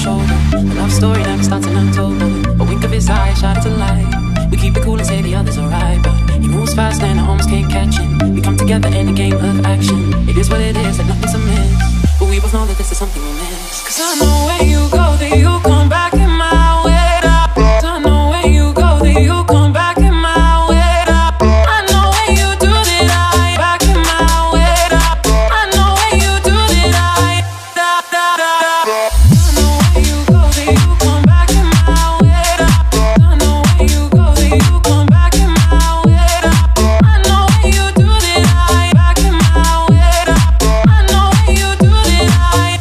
shoulder. The love story never starts in October. A wink of his eye, shout it to light. We keep it cool and say the others alright, but he moves fast and I almost can't catch him. We come together in a game of action. It is what it is, like nothing's amiss. But we both know that this is something we miss. Cause I know where you go, that you come back in my way. I know where you go, that you come back in my way. I know where you do that, I back in my way. I know where you do that, I know where you go, that you come back in my way. I know where you go, that you come back in my way. I know where you do that, I back in my way. I know where you do that, I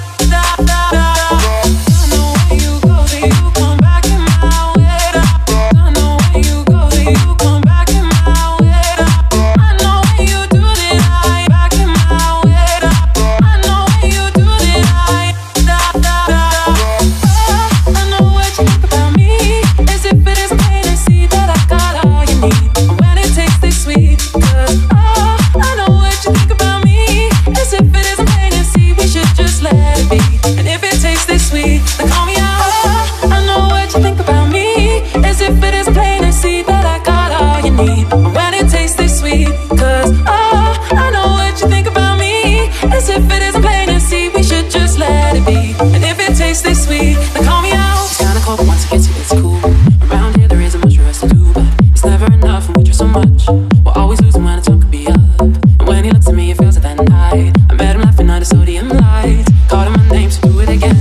know where you go, that you come back in my way. I know where you go, that you come back in my way. I know where you do that, I back in my way. I know where you do that, I know what you think about me. As if it isn't plain to see that I got all you need. And when it tastes this sweet, cause I know what you think about me. As if it isn't plain to see, we should just let it be. And if it tastes this sweet, then call me out. I know what you think about me. As if it isn't plain to see that I got all you need. And when it tastes this sweet, cause I know what you think about me. As if it isn't plain to see, we should just let it be. And if it tastes this sweet, then call me out. It's kinda cold, but once it gets you, it's cool. Around here there isn't much for us to do, but it's never enough and we try so much. We're always losing when the time could be up. And when he looks at me, it feels like that night I met him laughing under sodium lights. Called him my name, so do it again.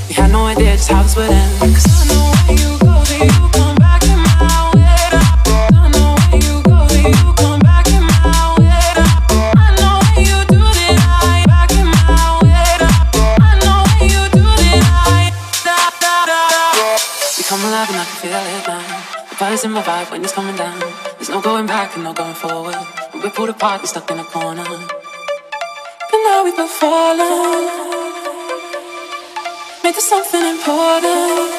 We had no idea just how this would end. Cause I know where you go, that you come back in my way. I know where you go, that you come back in my way. I know where you do that, I back in my way. I know where you do that, we come alive and I can feel it now. The fire's in my vibe when it's coming down. There's no going back and no going forward. When we're pulled apart and stuck in a corner. But now we've both fallen. Made this something important.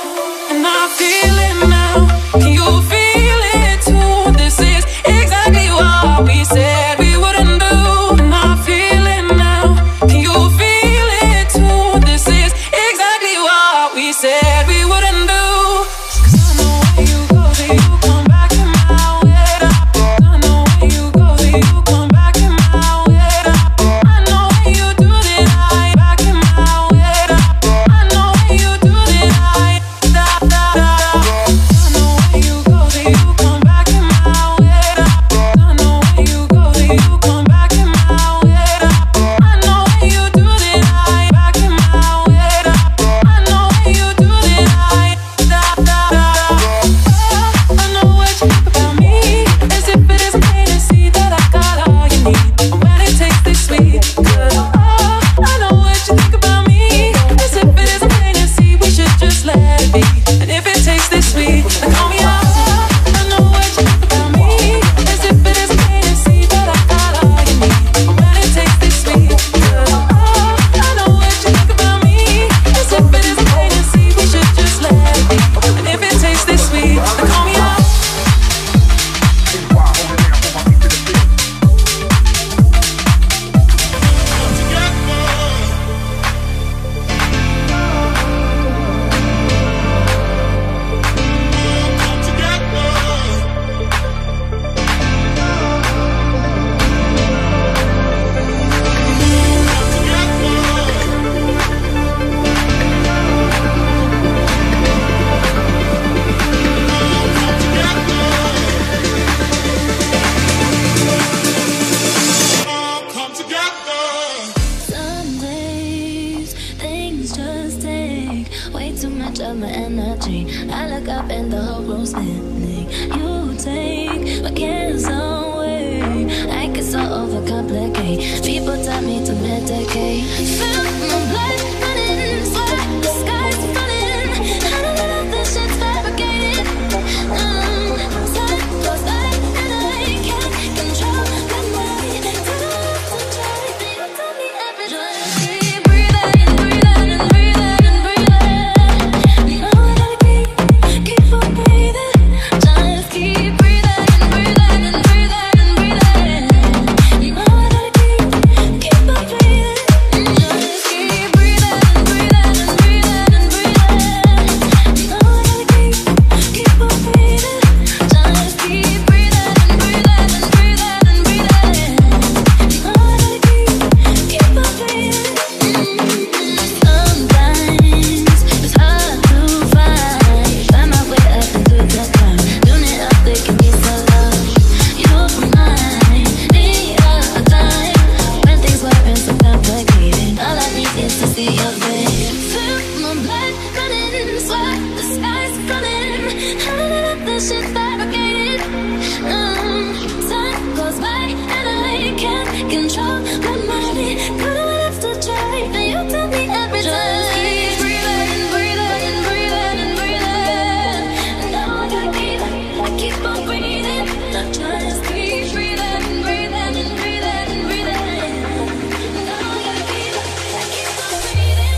And I feel it now. Can you feel it too? This is exactly what we said we wouldn't do. And I feel it now. Can you feel it too? This is exactly what we said we wouldn't do. Cause I know where you go, that you come back in my way. I know where you go, that you come back in my way. I know where you do that, I back in my way. I know where you do that, I know where you go, that you come back in my way. I know where you go, that you come back in my way. I know where you do that, I back in my way. I know where you do that, I know what you think about me. As if it isn't plain to see that I got all you need. And when it tastes this sweet, cause I know what you think about me. As if it isn't plain to see, we should just let it be. And if it tastes this sweet, then call me out. I know what you think about me. As if it isn't plain to see that I got all you need. And when it tastes this sweet, cause I know what you think about me. As if it isn't plain to see, we should just let it be. And if it tastes this sweet, then call me out. Some days things just take way too much of my energy. I look up and the whole room's spinning. You take my cares away. I get so overcomplicate. People tell me to medicate. Feel my blood running, sweat, the sky's falling. I don't know if this shit's fabricated. Time goes by and I can't control my mind. Don't have to try, you tell me every day. Just keep breathing, breathing and breathing and breathing. You know I gotta keep on breathing. Just keep breathing and breathing and breathing and breathing. You know I gotta keep on breathing. Just keep breathing. your bed. Feel my blood running, sweat, the sky's running. Handling this shit fabricated. Time goes by and I can't control my body. Put on lips to try, and you tell me every time. Just keep breathing, breathing, breathing, and breathing. And now I gotta keep on breathing. Just keep breathing, breathing, and breathing, and breathing. And now I gotta keep on breathing.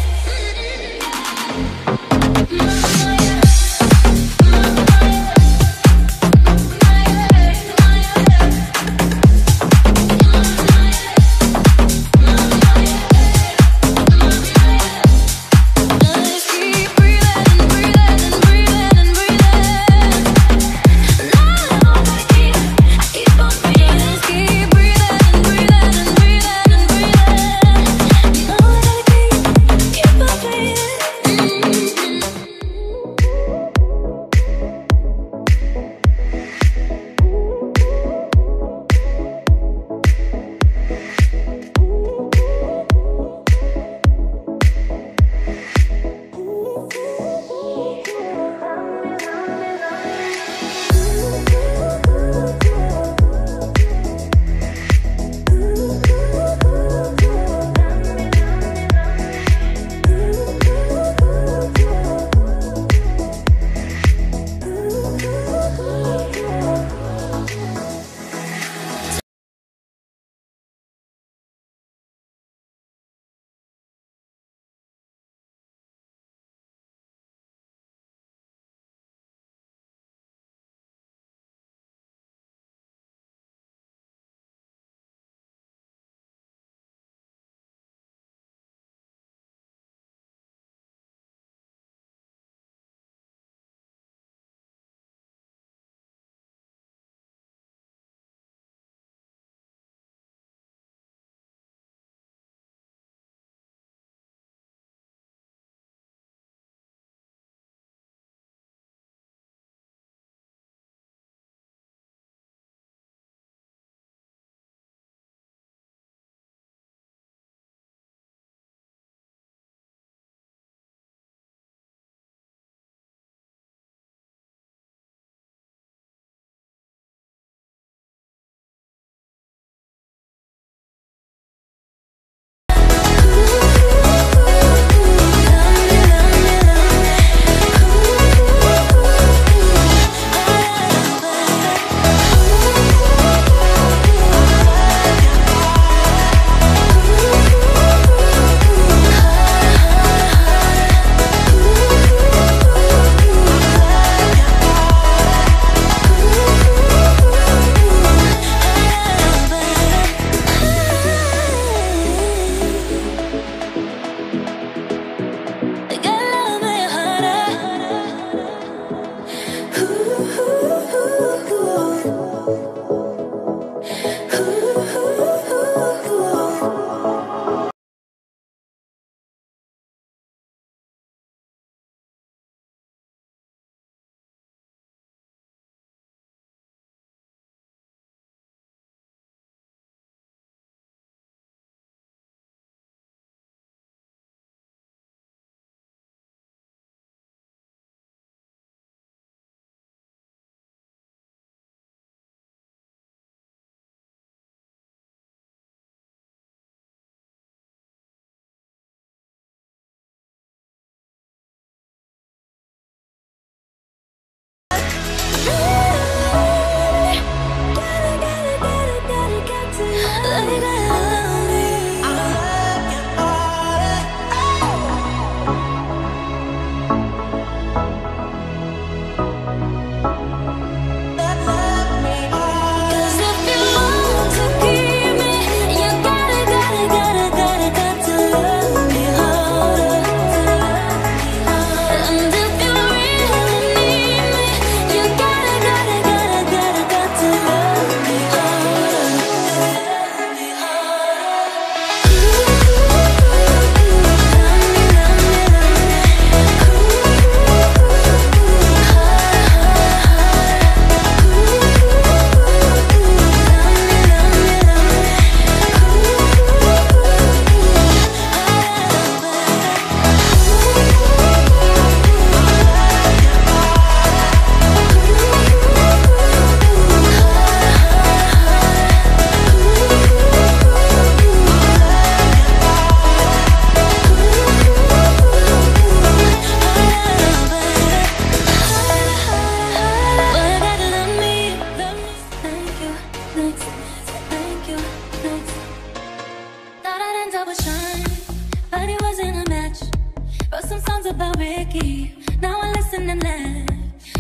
some songs about Ricky. Now I listen and laugh.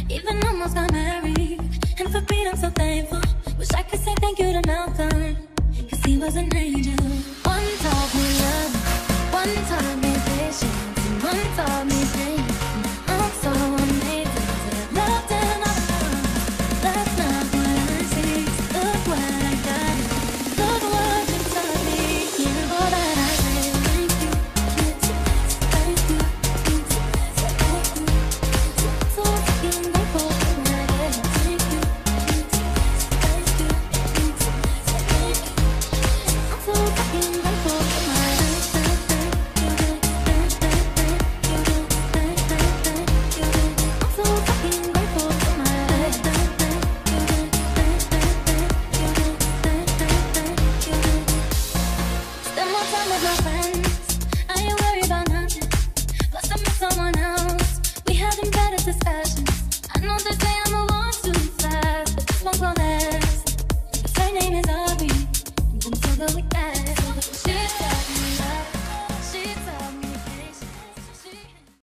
Even almost got married. And for Pete, I'm so thankful. Wish I could say thank you to Malcolm, cause he was an angel. One taught me love, one taught me patience, and one taught me